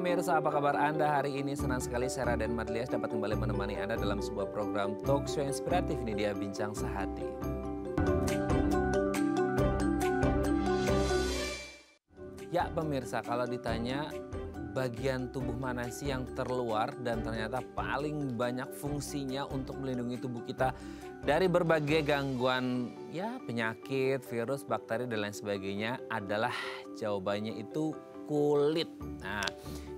pemirsa, apa kabar Anda hari ini? Senang sekali saya Raden Madlias dapat kembali menemani Anda dalam sebuah program talk show inspiratif. Ini dia Bincang Sehati. Ya pemirsa, kalau ditanya bagian tubuh mana sih yang terluar dan ternyata paling banyak fungsinya untuk melindungi tubuh kita dari berbagai gangguan ya penyakit, virus, bakteri dan lain sebagainya adalah jawabannya itu kulit. Nah,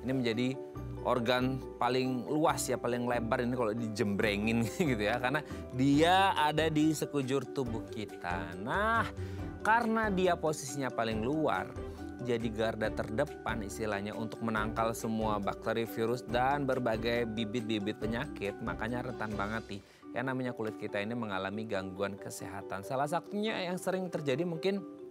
ini menjadi organ paling luas ya, paling lebar ini kalau dijembrengin gitu ya. Karena dia ada di sekujur tubuh kita. Nah, karena dia posisinya paling luar, jadi garda terdepan istilahnya untuk menangkal semua bakteri, virus, dan berbagai bibit-bibit penyakit. Makanya rentan banget nih, yang namanya kulit kita ini mengalami gangguan kesehatan. Salah satunya yang sering terjadi mungkin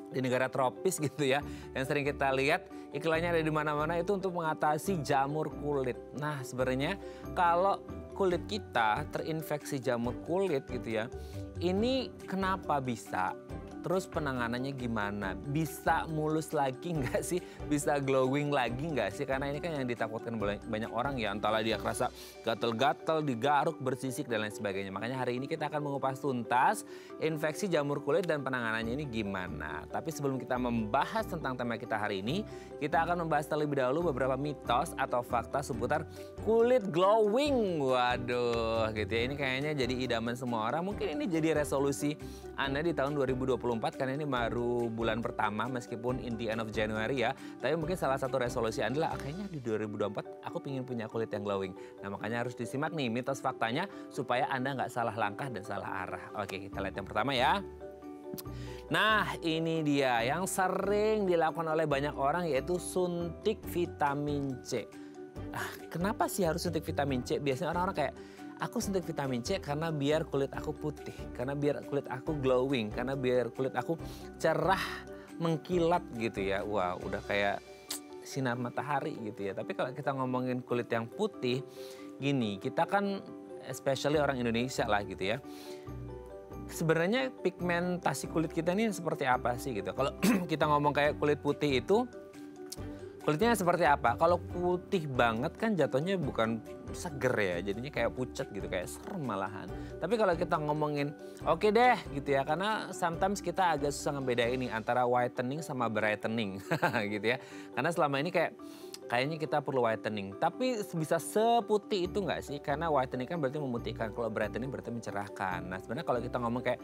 di negara tropis gitu ya, yang sering kita lihat iklannya ada di mana-mana itu untuk mengatasi jamur kulit. Nah sebenarnya kalau kulit kita terinfeksi jamur kulit gitu ya, ini kenapa bisa? Terus penanganannya gimana? Bisa mulus lagi nggak sih? Bisa glowing lagi nggak sih? Karena ini kan yang ditakutkan banyak orang ya. Entahlah dia kerasa gatel-gatel, digaruk, bersisik dan lain sebagainya. Makanya hari ini kita akan mengupas tuntas infeksi jamur kulit dan penanganannya ini gimana. Tapi sebelum kita membahas tentang tema kita hari ini, kita akan membahas terlebih dahulu beberapa mitos atau fakta seputar kulit glowing. Waduh gitu ya. Ini kayaknya jadi idaman semua orang. Mungkin ini jadi resolusi Anda di tahun 2024 karena ini baru bulan pertama meskipun in the end of January ya. Tapi mungkin salah satu resolusi Anda lah kayaknya di 2024 aku ingin punya kulit yang glowing. Nah makanya harus disimak nih mitos faktanya supaya Anda nggak salah langkah dan salah arah. Oke kita lihat yang pertama ya. Nah ini dia yang sering dilakukan oleh banyak orang yaitu suntik vitamin C. Kenapa sih harus suntik vitamin C? Biasanya orang-orang kayak aku suntik vitamin C karena biar kulit aku putih, karena biar kulit aku glowing, karena biar kulit aku cerah mengkilat gitu ya. Wah udah kayak sinar matahari gitu ya. Tapi kalau kita ngomongin kulit yang putih, gini kita kan especially orang Indonesia lah gitu ya. Sebenarnya pigmentasi kulit kita ini seperti apa sih gitu. Kalau kita ngomong kayak kulit putih itu, kulitnya seperti apa? Kalau putih banget kan jatuhnya bukan seger ya, jadinya kayak pucat gitu, kayak serem malahan. Tapi kalau kita ngomongin oke deh gitu ya, karena sometimes kita agak susah ngebedain ini antara whitening sama brightening gitu ya. Karena selama ini kayaknya kita perlu whitening, tapi bisa seputih itu nggak sih? Karena whitening kan berarti memutihkan, kalau brightening berarti mencerahkan. Nah sebenarnya kalau kita ngomong kayak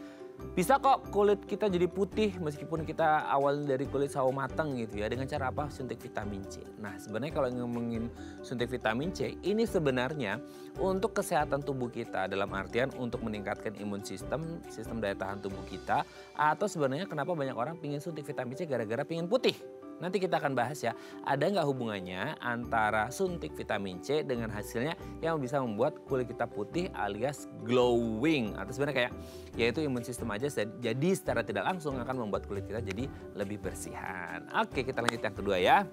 bisa kok kulit kita jadi putih meskipun kita awalnya dari kulit sawo matang gitu ya. Dengan cara apa? Suntik vitamin C. Nah sebenarnya kalau ngomongin suntik vitamin C, ini sebenarnya untuk kesehatan tubuh kita dalam artian untuk meningkatkan imun sistem daya tahan tubuh kita. Atau sebenarnya kenapa banyak orang pingin suntik vitamin C gara-gara pingin putih. Nanti kita akan bahas ya, ada nggak hubungannya antara suntik vitamin C dengan hasilnya yang bisa membuat kulit kita putih alias glowing. Atau sebenarnya kayak yaitu imun sistem aja, jadi secara tidak langsung akan membuat kulit kita jadi lebih bersihan. Oke kita lanjut yang kedua ya.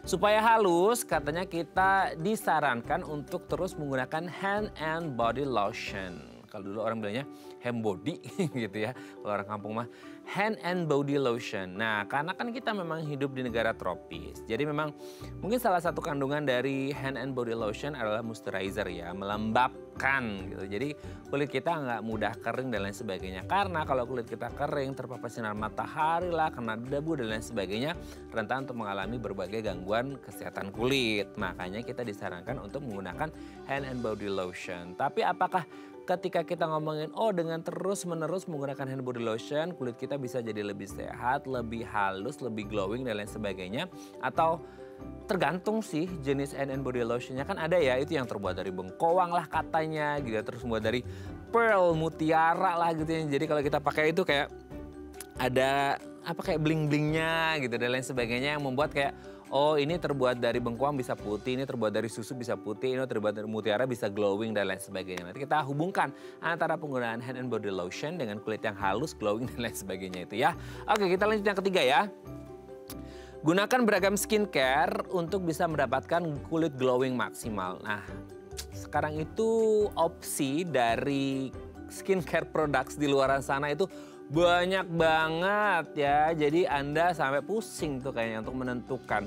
Supaya halus katanya kita disarankan untuk terus menggunakan hand and body lotion. Kalau dulu orang bilangnya hand body gitu ya. Kalau orang kampung mah hand and body lotion. Nah karena kan kita memang hidup di negara tropis. Jadi memang mungkin salah satu kandungan dari hand and body lotion adalah moisturizer ya. Melembabkan gitu. Jadi kulit kita nggak mudah kering dan lain sebagainya. Karena kalau kulit kita kering terpapar sinar matahari lah, kena debu dan lain sebagainya. Rentan untuk mengalami berbagai gangguan kesehatan kulit. Makanya kita disarankan untuk menggunakan hand and body lotion. Tapi apakah ketika kita ngomongin dengan terus-menerus menggunakan hand body lotion kulit kita bisa jadi lebih sehat, lebih halus, lebih glowing dan lain sebagainya? Atau tergantung sih jenis hand and body lotionnya, kan ada ya itu yang terbuat dari bengkoang lah katanya gitu, terus terbuat dari pearl, mutiara lah gitu ya. Jadi kalau kita pakai itu kayak ada kayak bling-blingnya gitu dan lain sebagainya yang membuat kayak ini terbuat dari bengkoang bisa putih, ini terbuat dari susu bisa putih, ini terbuat dari mutiara bisa glowing dan lain sebagainya. Nanti kita hubungkan antara penggunaan hand and body lotion dengan kulit yang halus, glowing dan lain sebagainya itu ya. Oke kita lanjut yang ketiga ya. Gunakan beragam skincare untuk bisa mendapatkan kulit glowing maksimal. Nah sekarang itu opsi dari skincare products di luar sana itu banyak banget ya. Jadi Anda sampai pusing tuh kayaknya untuk menentukan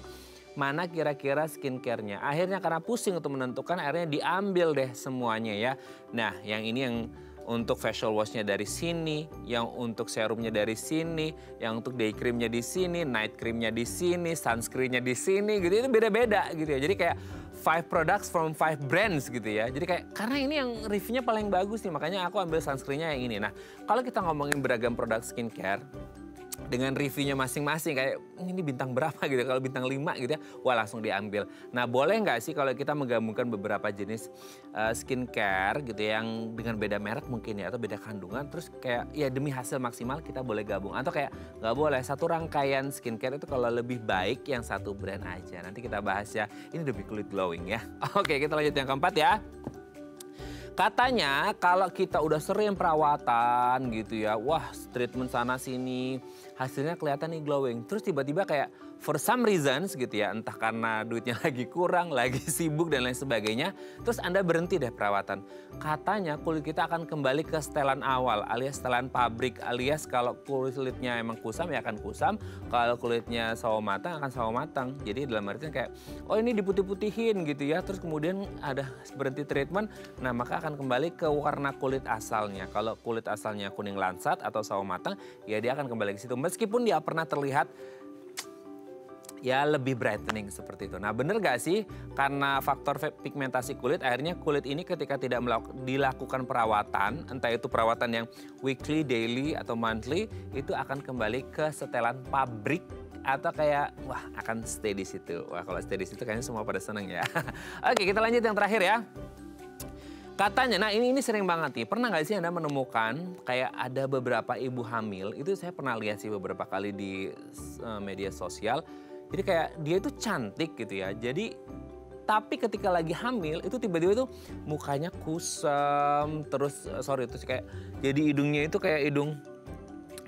mana kira-kira skincare-nya. Akhirnya karena pusing untuk menentukan, akhirnya diambil deh semuanya ya. Nah, yang ini yang untuk facial wash-nya dari sini, yang untuk serumnya dari sini, yang untuk day cream-nya di sini, night cream-nya di sini, sunscreen-nya di sini gitu. Itu beda-beda gitu ya. Jadi kayak 5 products from 5 brands gitu ya. Jadi kayak karena ini yang reviewnya paling bagus nih, makanya aku ambil sunscreen-nya yang ini. Nah, kalau kita ngomongin beragam produk skincare dengan reviewnya masing-masing kayak ini bintang berapa gitu, kalau bintang 5 gitu ya, wah langsung diambil. Nah, boleh nggak sih kalau kita menggabungkan beberapa jenis skincare gitu ya, yang dengan beda merek mungkin ya, atau beda kandungan, terus kayak ya demi hasil maksimal kita boleh gabung. Atau kayak nggak boleh, satu rangkaian skincare itu kalau lebih baik yang satu brand aja. Nanti kita bahas ya, ini demi kulit glowing ya. Oke, kita lanjut yang keempat ya. Katanya kalau kita udah sering perawatan gitu ya, wah treatment sana sini, hasilnya kelihatan nih glowing. Terus tiba-tiba kayak for some reasons gitu ya, entah karena duitnya lagi kurang, lagi sibuk dan lain sebagainya, terus Anda berhenti deh perawatan. Katanya kulit kita akan kembali ke setelan awal alias setelan pabrik, alias kalau kulitnya emang kusam ya akan kusam, kalau kulitnya sawo matang akan sawo matang. Jadi dalam artian kayak, oh ini diputih-putihin gitu ya, terus kemudian ada berhenti treatment, nah maka akan kembali ke warna kulit asalnya. Kalau kulit asalnya kuning lansat atau sawo matang, ya dia akan kembali ke situ. Meskipun dia pernah terlihat ya lebih brightening seperti itu. Nah, bener gak sih karena faktor pigmentasi kulit, akhirnya kulit ini ketika tidak dilakukan perawatan, entah itu perawatan yang weekly, daily, atau monthly, itu akan kembali ke setelan pabrik atau kayak wah akan stay di situ. Wah, kalau stay di situ kayaknya semua pada seneng ya. Oke, kita lanjut yang terakhir ya. Katanya, nah ini sering banget nih, pernah nggak sih Anda menemukan kayak ada beberapa ibu hamil, itu saya pernah lihat sih beberapa kali di media sosial, jadi kayak dia itu cantik gitu ya, jadi tapi ketika lagi hamil itu tiba-tiba tuh mukanya kusam, terus terus kayak jadi hidungnya itu kayak hidung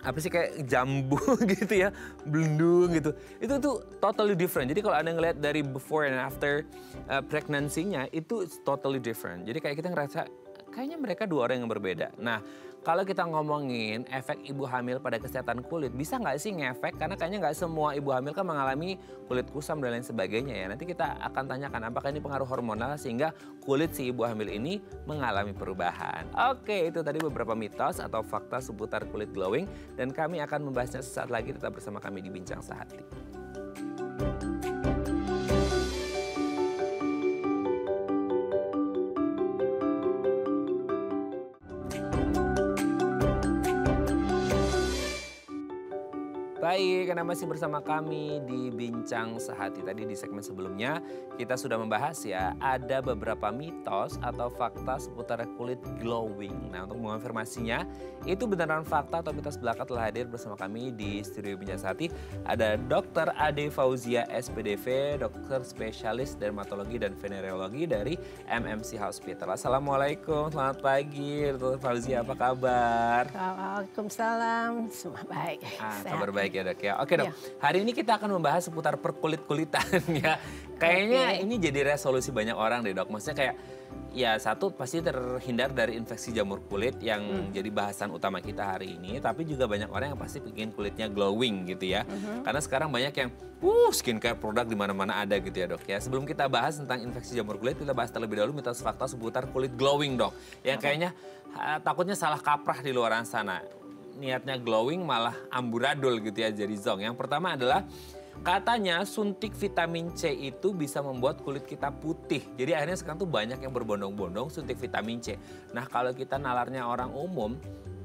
apa sih kayak jambu gitu ya, belendung gitu. Itu tuh totally different. Jadi kalau Anda ngeliat dari before and after pregnancy-nya itu totally different. Jadi kayak kita ngerasa kayaknya mereka dua orang yang berbeda. Nah, kalau kita ngomongin efek ibu hamil pada kesehatan kulit, bisa nggak sih ngefek? Karena kayaknya nggak semua ibu hamil kan mengalami kulit kusam dan lain sebagainya ya. Nanti kita akan tanyakan apakah ini pengaruh hormonal sehingga kulit si ibu hamil ini mengalami perubahan. Oke, itu tadi beberapa mitos atau fakta seputar kulit glowing. Dan kami akan membahasnya sesaat lagi, tetap bersama kami di Bincang Sehati. Baik, karena masih bersama kami di Bincang Sehati. Tadi di segmen sebelumnya kita sudah membahas ya, ada beberapa mitos atau fakta seputar kulit glowing. Nah, untuk mengonfirmasinya, itu beneran fakta atau mitos belaka, telah hadir bersama kami di studio Bincang Sehati. Ada Dr. Ade Fauzia SPDV, dokter spesialis dermatologi dan venereologi dari MMC Hospital. Assalamualaikum, selamat pagi Dr. Fauzia, apa kabar? Waalaikumsalam, semua baik. Kabar baik ya Dok ya. Oke Dok, Ya. hari ini kita akan membahas seputar perkulit-kulitan ya. Kayaknya ini jadi resolusi banyak orang deh Dok. Maksudnya kayak ya satu pasti terhindar dari infeksi jamur kulit yang jadi bahasan utama kita hari ini. Tapi juga banyak orang yang pasti pengen kulitnya glowing gitu ya. Karena sekarang banyak yang skincare produk di mana-mana ada gitu ya Dok ya. Sebelum kita bahas tentang infeksi jamur kulit, kita bahas terlebih dahulu mitos fakta seputar kulit glowing Dok. Yang kayaknya takutnya salah kaprah di luar sana. Niatnya glowing malah amburadul gitu ya, jadi zong. Yang pertama adalah katanya suntik vitamin C itu bisa membuat kulit kita putih. Jadi akhirnya sekarang tuh banyak yang berbondong-bondong suntik vitamin C. Nah, kalau kita nalarnya orang umum,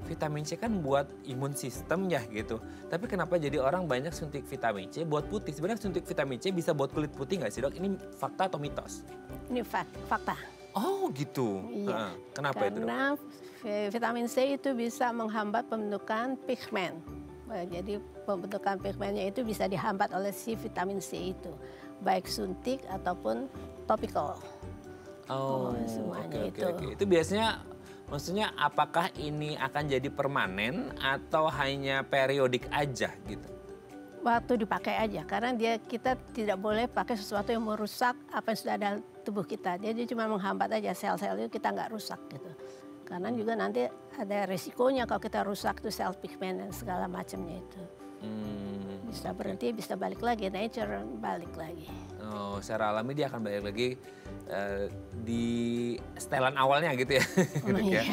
vitamin C kan buat imun sistem ya gitu. Tapi kenapa jadi orang banyak suntik vitamin C buat putih? Sebenarnya suntik vitamin C bisa buat kulit putih nggak sih Dok? Ini fakta atau mitos? Ini fakta. Oh gitu. Iya. Kenapa itu Dok? Karena vitamin C itu bisa menghambat pembentukan pigmen. Jadi pembentukan pigmennya itu bisa dihambat oleh si vitamin C itu. Baik suntik ataupun topical. Semuanya Oke. Itu biasanya maksudnya apakah ini akan jadi permanen atau hanya periodik aja gitu? Waktu dipakai aja, karena kita tidak boleh pakai sesuatu yang merusak apa yang sudah ada tubuh kita. Dia cuma menghambat aja sel-sel itu, kita nggak rusak gitu. Karena juga nanti ada resikonya kalau kita rusak tuh sel pigmen dan segala macamnya itu. Bisa berhenti, bisa balik lagi, nature balik lagi. Oh, secara alami dia akan balik lagi di setelan awalnya gitu ya. Dok ya. Iya.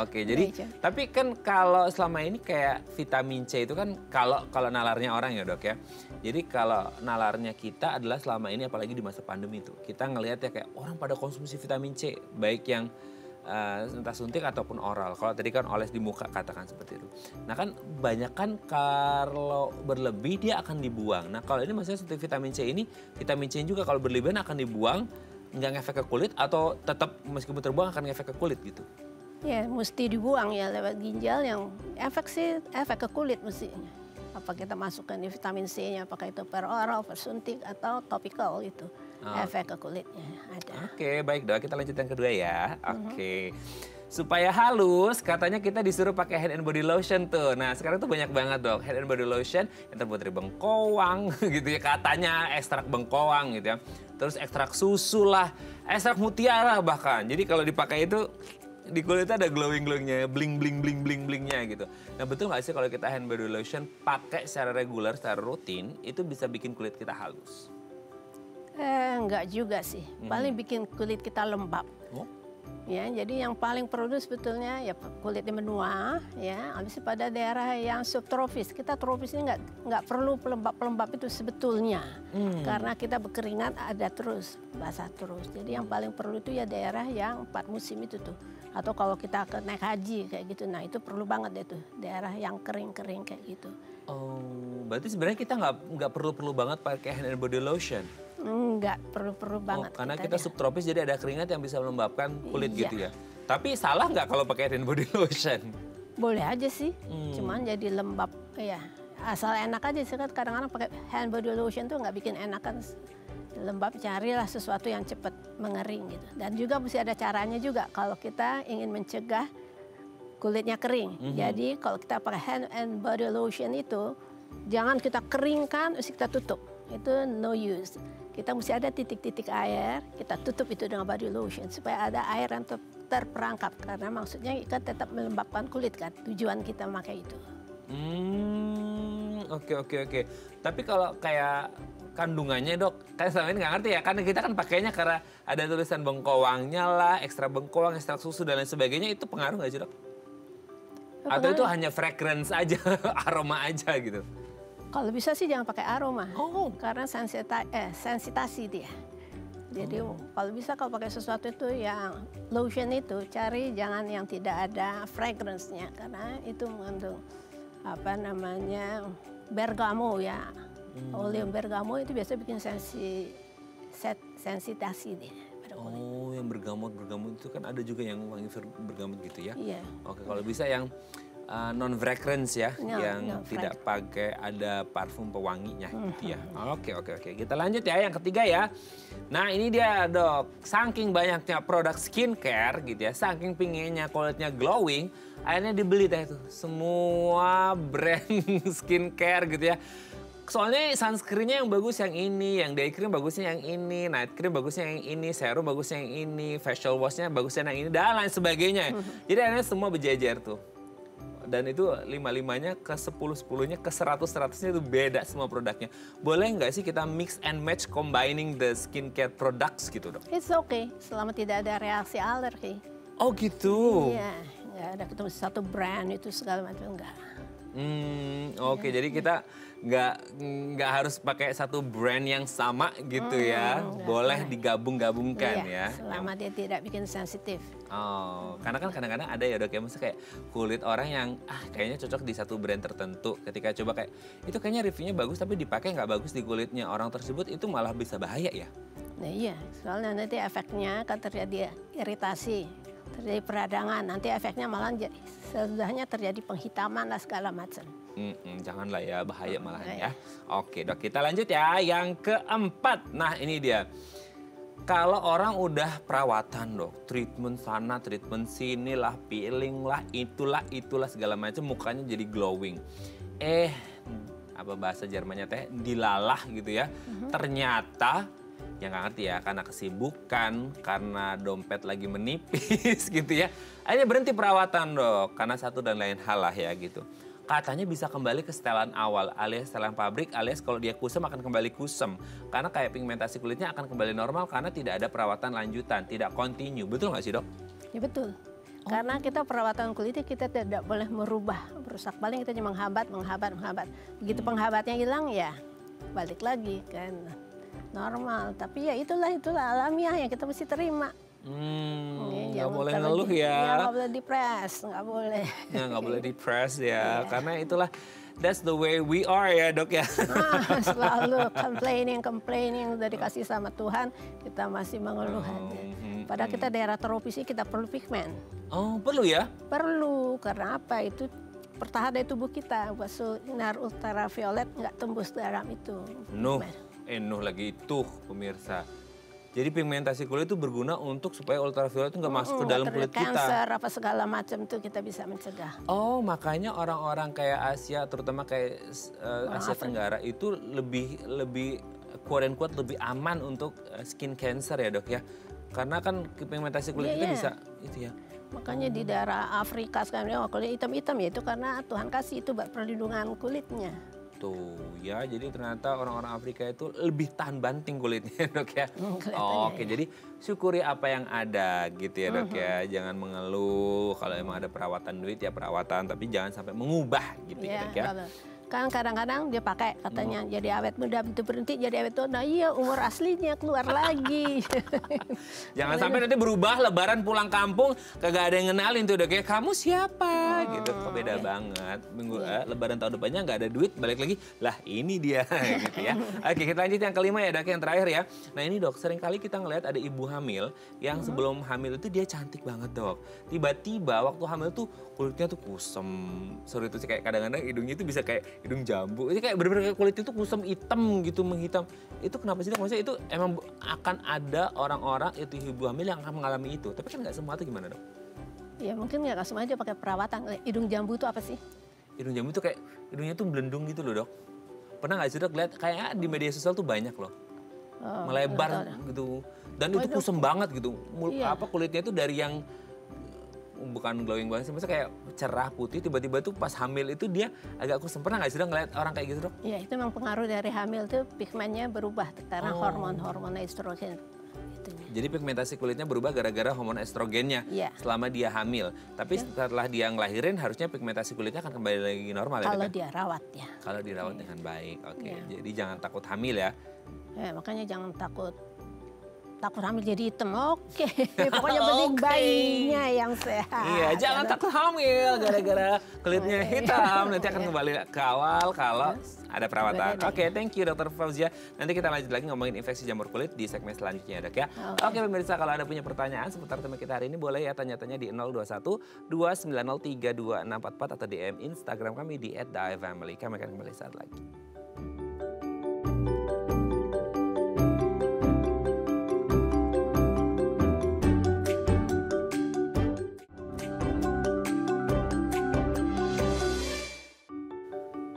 Oke, jadi tapi kan kalau selama ini kayak vitamin C itu kan kalau nalarnya orang ya dok ya. Jadi kalau nalarnya kita adalah selama ini apalagi di masa pandemi itu. Kita ngelihat ya kayak orang pada konsumsi vitamin C. Baik yang entah suntik ataupun oral. Kalau tadi kan oles di muka katakan seperti itu. Nah kan banyak kan kalau berlebih dia akan dibuang. Nah kalau ini maksudnya suntik vitamin C ini, vitamin C juga kalau berlebihan akan dibuang, nggak ngefek ke kulit atau tetap meskipun terbuang akan ngefek ke kulit gitu? Ya mesti dibuang ya lewat ginjal yang efek ke kulit mestinya. Apa kita masukkan di vitamin C-nya, apakah itu per oral, per suntik atau topikal itu. Efek ke kulitnya ada. Oke, baik dok. Kita lanjut yang kedua ya. Oke. Supaya halus, katanya kita disuruh pakai head and body lotion tuh. Nah, sekarang tuh banyak banget dok, head and body lotion yang terbuat dari bengkoang gitu ya. Katanya ekstrak bengkoang gitu ya. Terus ekstrak susu lah, ekstrak mutiara bahkan. Jadi kalau dipakai itu di kulitnya ada glowing-glowingnya, bling-bling-bling-bling-blingnya gitu. Nah betul nggak sih kalau kita hand body lotion pakai secara reguler, secara rutin, itu bisa bikin kulit kita halus? Enggak juga sih, paling bikin kulit kita lembab. Ya, jadi yang paling perlu sebetulnya ya kulitnya menua, ya. Habis itu pada daerah yang subtropis, kita tropis ini nggak perlu pelembab-pelembab itu sebetulnya, karena kita berkeringat ada terus, basah terus. Jadi yang paling perlu itu ya daerah yang 4 musim itu tuh. Atau kalau kita naik haji kayak gitu, nah itu perlu banget deh tuh daerah yang kering-kering kayak gitu. Oh, berarti sebenarnya kita nggak perlu banget pakai hand and body lotion? Nggak perlu banget. Karena kita subtropis jadi ada keringat yang bisa melembabkan kulit gitu ya. Tapi salah nggak kalau pakai hand and body lotion? Boleh aja sih, cuman jadi lembab ya. Asal enak aja sih kan kadang-kadang pakai hand body lotion tuh nggak bikin enak kan. Lembab, carilah sesuatu yang cepat mengering gitu. Dan juga mesti ada caranya juga kalau kita ingin mencegah kulitnya kering. Jadi kalau kita pakai hand and body lotion itu jangan kita keringkan terus kita tutup. Itu no use. Kita mesti ada titik-titik air, kita tutup itu dengan body lotion supaya ada air yang terperangkap karena maksudnya kita tetap melembabkan kulit kan. Tujuan kita memakai itu. Oke. Tapi kalau kayak kandungannya dok, kayak selama ini nggak ngerti ya, karena kita kan pakainya karena ada tulisan bengkoangnya lah, ekstra bengkoang, ekstra susu dan lain sebagainya, itu pengaruh nggak sih dok? Atau itu hanya fragrance aja, aroma aja gitu? Kalau bisa sih jangan pakai aroma, karena sensitasi dia. Jadi kalau bisa kalau pakai sesuatu itu yang lotion itu cari jangan yang tidak ada fragrance-nya, karena itu mengandung apa namanya bergamo ya. Oleum bergamo itu biasa bikin sensitasi dia pada kulit. Oh, yang bergamot itu kan ada juga yang wangi bergamot gitu ya? Iya. Oke, kalau bisa yang non fragrance ya, yang tidak pakai ada parfum pewanginya gitu ya. Oke. Kita lanjut ya yang ketiga ya. Nah ini dia dok, saking banyaknya produk skincare gitu ya, saking pinginnya kulitnya glowing, akhirnya dibeli deh tuh semua brand skincare gitu ya. Soalnya sunscreen-nya yang bagus yang ini, yang day cream bagusnya yang ini, night cream bagusnya yang ini, serum bagusnya yang ini, facial wash-nya bagusnya yang ini, dan lain sebagainya. Jadi akhirnya semua berjejer tuh. Dan itu 5-5-nya ke 10-10-nya ke 100-100-nya itu beda semua produknya. Boleh nggak sih kita mix and match combining the skincare products gitu dok? It's okay, selama tidak ada reaksi alergi. Oh gitu? Iya, nggak ada ketemu satu brand itu segala macam, enggak. Oke, jadi kita nggak harus pakai satu brand yang sama gitu ya. Boleh digabung-gabungkan ya. Selama dia tidak bikin sensitif. Oh, karena kan kadang-kadang ada ya dok ya, maksudnya kayak kulit orang yang kayaknya cocok di satu brand tertentu. Ketika coba kayak, itu kayaknya reviewnya bagus tapi dipakai nggak bagus di kulitnya orang tersebut, itu malah bisa bahaya ya? Nah iya, soalnya nanti efeknya kan terjadi iritasi, terjadi peradangan, nanti efeknya malah sesudahnya terjadi penghitaman lah segala macam. Janganlah ya, bahaya malahan ya. Oke dok, kita lanjut ya yang keempat. Nah ini dia. Kalau orang udah perawatan dok, treatment sana, treatment sini lah, peeling lah, itulah segala macam, mukanya jadi glowing. Apa bahasa Jermannya teh, dilalah gitu ya. Ternyata, yang nggak ngerti ya, karena kesibukan, karena dompet lagi menipis gitu ya. Akhirnya berhenti perawatan dok, karena satu dan lain hal lah ya gitu. katanya bisa kembali ke setelan awal alias setelan pabrik alias kalau dia kusam akan kembali kusam. Karena kayak pigmentasi kulitnya akan kembali normal karena tidak ada perawatan lanjutan, tidak continue. Betul nggak sih dok? Ya betul. Karena kita perawatan kulit kita tidak boleh merubah, merusak. Paling kita cuma menghambat. Begitu penghambatnya hilang ya balik lagi kan normal. Tapi ya itulah alamiah yang kita mesti terima. Nggak boleh ngeluh ya. Nggak boleh depres, nggak boleh. Ya nggak boleh depres ya, karena itulah that's the way we are ya dok ya. Selalu complaining udah dikasih sama Tuhan kita masih mengeluh aja. Padahal kita daerah tropis kita perlu pigmen. Oh perlu ya? Perlu, karena apa? Itu pertahanan tubuh kita. Sinar ultraviolet nggak tembus dalam itu. Nuh lagi itu pemirsa. Jadi pigmentasi kulit itu berguna untuk supaya ultraviolet itu nggak masuk ke dalam kulit kita. Cancer apa segala macam itu kita bisa mencegah. Oh makanya orang-orang kayak Asia, terutama kayak Asia Tenggara itu lebih quote-unquote lebih aman untuk skin cancer ya dok ya. Karena kan pigmentasi kulit kita bisa itu ya. Makanya di daerah Afrika sekarang kulit hitam-hitam ya itu karena Tuhan kasih itu buat perlindungan kulitnya. Tuh ya, jadi ternyata orang-orang Afrika itu lebih tahan banting kulitnya dok ya. Oke, jadi syukuri apa yang ada gitu ya dok ya. Jangan mengeluh, kalau emang ada perawatan duit ya perawatan, tapi jangan sampai mengubah gitu ya dok ya. Kan kadang-kadang dia pakai katanya jadi awet muda itu berhenti jadi awet tua. Nah iya umur aslinya keluar lagi. Jangan sampai nanti berubah lebaran pulang kampung kagak ada yang kenalin tuh udah kayak kamu siapa gitu. Kok beda banget. Lebaran tahun depannya nggak ada duit balik lagi lah ini dia gitu ya. Oke kita lanjut yang kelima ya dok yang terakhir ya. Nah ini dok sering kali kita ngelihat ada ibu hamil yang sebelum hamil itu dia cantik banget dok. Tiba-tiba waktu hamil tuh kulitnya tuh kusem. Sorry itu sih kayak kadang-kadang hidungnya itu bisa kayak hidung jambu. Ini kayak bener-bener kulit itu kusam hitam gitu menghitam. Itu kenapa sih dok? Maksudnya itu emang akan ada orang-orang itu ibu hamil yang akan mengalami itu. Tapi kan nggak semua tuh gimana dok? Ya mungkin nggak semua aja pakai perawatan. Hidung jambu itu apa sih? Hidung jambu itu kayak hidungnya tuh belendung gitu loh dok. Pernah nggak sih dok lihat kayak di media sosial tuh banyak loh. Melebar gitu. Dan itu kusam banget gitu. Apa kulitnya itu dari yang bukan glowing banget sih, maksudnya kayak cerah putih tiba-tiba tuh pas hamil itu dia agak kusam. Pernah nggak sih dok ngeliat orang kayak gitu dok? Iya itu memang pengaruh dari hamil tuh pigmennya berubah karena hormon estrogen. Jadi pigmentasi kulitnya berubah gara-gara hormon estrogennya selama dia hamil. Tapi setelah dia ngelahirin harusnya pigmentasi kulitnya akan kembali lagi normal ya? Kalau dia rawat ya. Kalau dirawat dengan baik, oke. Jadi jangan takut hamil ya? Makanya jangan takut hamil jadi hitam, oke. Pokoknya penting bayinya yang sehat. Iya, jangan takut hamil gara-gara kulitnya hitam. Nanti akan kembali ke awal kalau ada perawatan. Oke, thank you Dr. Fauzia. Nanti kita lanjut lagi ngomongin infeksi jamur kulit di segmen selanjutnya dok ya. Oke pemirsa, kalau ada punya pertanyaan seputar tema kita hari ini boleh ya tanya-tanya di 021 290 32644 atau DM Instagram kami di @theifamily. Kami akan kembali saat lagi.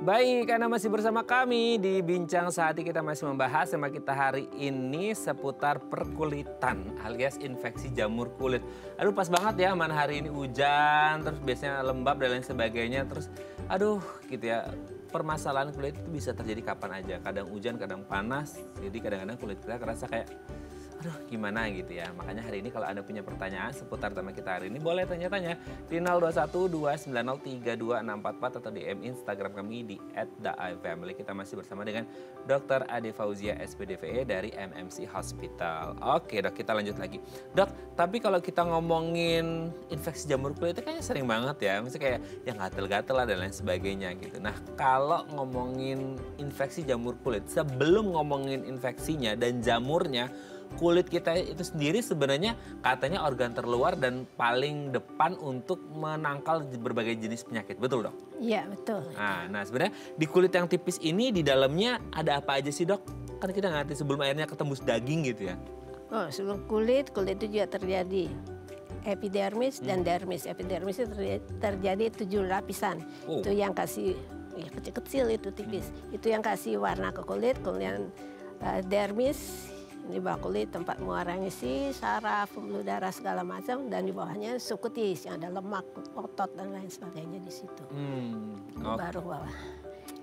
Baik, Anda masih bersama kami di Bincang Sehati. Kita masih membahas tema kita hari ini seputar perkulitan alias infeksi jamur kulit. Aduh pas banget ya, mana hari ini hujan, terus biasanya lembab dan lain sebagainya. Terus aduh gitu ya, permasalahan kulit itu bisa terjadi kapan aja. Kadang hujan, kadang panas, jadi kadang-kadang kulit kita kerasa kayak aduh gimana gitu ya. Makanya hari ini kalau Anda punya pertanyaan seputar tema kita hari ini boleh tanya-tanya di 021 290 32644 atau DM Instagram kami di @theifamily. Kita masih bersama dengan Dr. Ade Fauzia SPDVE dari MMC Hospital. Oke dok, kita lanjut lagi. Dok, tapi kalau kita ngomongin infeksi jamur kulit itu kayaknya sering banget ya. Maksudnya kayak yang gatel-gatel lah dan lain sebagainya gitu. Nah kalau ngomongin infeksi jamur kulit, sebelum ngomongin infeksinya dan jamurnya, kulit kita itu sendiri sebenarnya katanya organ terluar dan paling depan untuk menangkal berbagai jenis penyakit. Betul dok? Iya betul. Nah sebenarnya di kulit yang tipis ini di dalamnya ada apa aja sih dok? Kan kita ngerti sebelum akhirnya ketembus daging gitu ya. Oh sebelum kulit itu juga terjadi epidermis dan dermis. Epidermis itu terjadi 7 lapisan. Itu yang kasih kecil-kecil itu tipis. Itu yang kasih warna ke kulit. Kemudian dermis Di bawah kulit tempat muaranya sih saraf, pembuluh darah segala macam, dan di bawahnya subkutis yang ada lemak, otot dan lain sebagainya di situ. Baru bawah.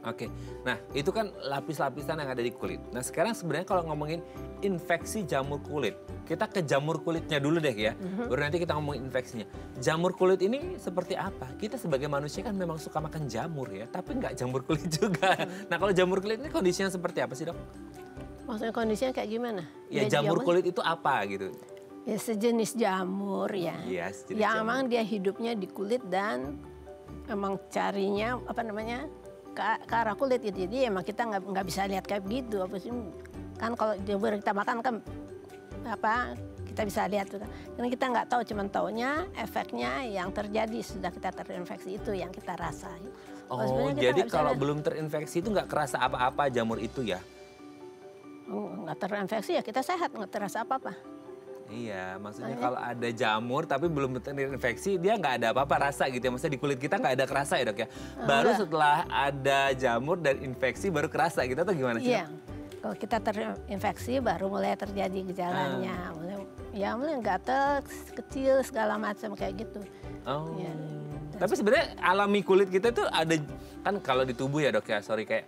Oke, nah itu kan lapis-lapisan yang ada di kulit. Nah sekarang sebenarnya kalau ngomongin infeksi jamur kulit, kita ke jamur kulitnya dulu deh ya, baru nanti kita ngomongin infeksinya. Jamur kulit ini seperti apa? Kita sebagai manusia kan memang suka makan jamur ya, tapi nggak jamur kulit juga. Nah kalau jamur kulit ini kondisinya seperti apa sih dok? Maksudnya kondisinya kayak gimana? Ya jamur kulit itu apa gitu? Ya sejenis jamur ya. Iya, sejenis yang jamur. emang dia hidupnya di kulit dan emang carinya apa namanya ke arah kulit gitu. Jadi emang kita nggak bisa lihat kayak begitu. Apa sih? Kan kalau jamur kita makan kan apa kita bisa lihat tuh kan. Karena kita nggak tahu, cuman taunya efeknya yang terjadi sudah kita terinfeksi itu yang kita rasa. Oh jadi kalau belum terinfeksi itu nggak kerasa apa-apa jamur itu ya? Nggak terinfeksi ya kita sehat, nggak terasa apa-apa. Iya, maksudnya kalau ada jamur tapi belum terinfeksi dia nggak ada apa-apa rasa gitu ya. Maksudnya di kulit kita nggak ada kerasa ya dok ya. Baru setelah ada jamur dan infeksi baru kerasa gitu atau gimana sih? Iya, kalau kita terinfeksi baru mulai terjadi gejalanya. Mulai gatel, kecil segala macam kayak gitu. Oh. Ya. Tapi sebenarnya alami kulit kita itu ada kan kalau di tubuh ya dok ya, sorry kayak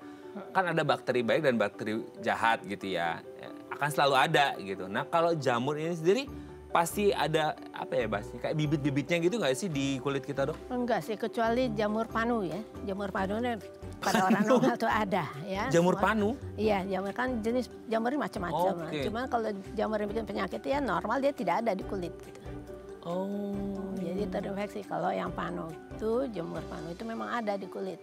kan ada bakteri baik dan bakteri jahat gitu ya. Akan selalu ada gitu. Nah kalau jamur ini sendiri pasti ada apa ya bahasnya kayak bibit-bibitnya gitu nggak sih di kulit kita dok? Enggak sih, kecuali jamur panu ya. Jamur panu ini pada orang normal tuh ada ya. Jamur panu? Iya, jamur kan jenis jamurnya macam-macam. Okay. Cuman kalau jamur yang bikin penyakit ya normal dia tidak ada di kulit. Gitu. Oh. Jadi terinfeksi. Kalau yang panu itu jamur panu itu memang ada di kulit.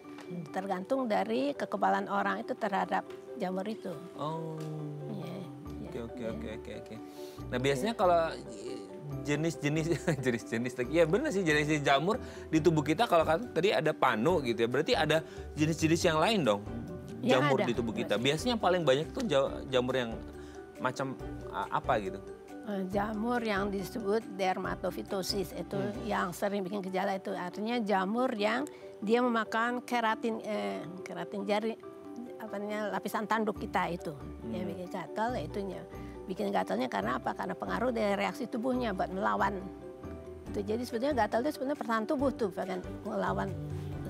Tergantung dari kekebalan orang itu terhadap jamur itu. Oh. Yeah. Oke. Nah biasanya kalau jenis-jenis lagi, ya benar sih jenis jamur di tubuh kita kalau kan tadi ada panu gitu ya, berarti ada jenis-jenis yang lain dong jamur di tubuh kita. Biasanya paling banyak tuh jamur yang macam apa gitu? Jamur yang disebut dermatofitosis itu yang sering bikin gejala itu artinya jamur yang dia memakan keratin jari lapisan tanduk kita itu yang bikin gatal itunya. Bikin gatalnya karena apa? Karena pengaruh dari reaksi tubuhnya buat melawan. Itu jadi sebetulnya gatal itu sebenarnya pertahanan tubuh tuh bahkan melawan